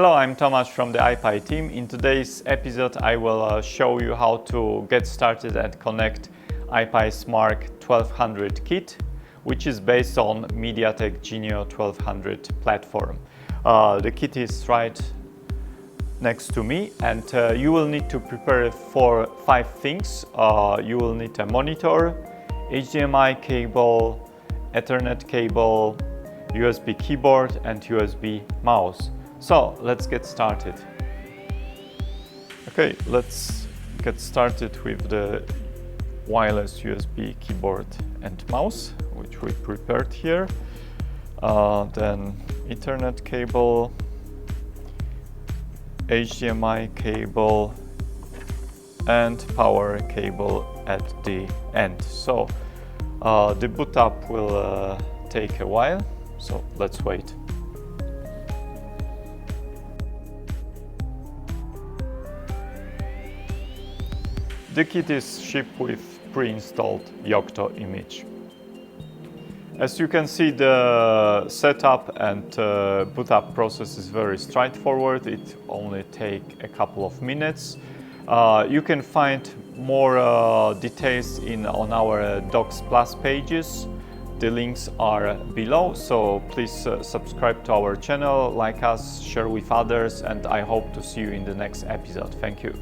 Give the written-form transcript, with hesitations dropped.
Hello, I'm Tomasz from the I-Pi team. In today's episode I will show you how to get started and connect I-Pi SMARC 1200 kit, which is based on MediaTek Genio 1200 platform. The kit is right next to me, and you will need to prepare for 5 things. You will need a monitor, HDMI cable, Ethernet cable, USB keyboard and USB mouse. So let's get started. Okay, let's get started with the wireless USB keyboard and mouse, which we prepared here. Then Ethernet cable, HDMI cable and power cable at the end. So the boot up will take a while, so let's wait. The kit is shipped with pre-installed Yocto image. As you can see, the setup and boot up process is very straightforward. It only takes a couple of minutes. You can find more details on our Docs Plus pages. The links are below, so please subscribe to our channel, like us, share with others, and I hope to see you in the next episode. Thank you.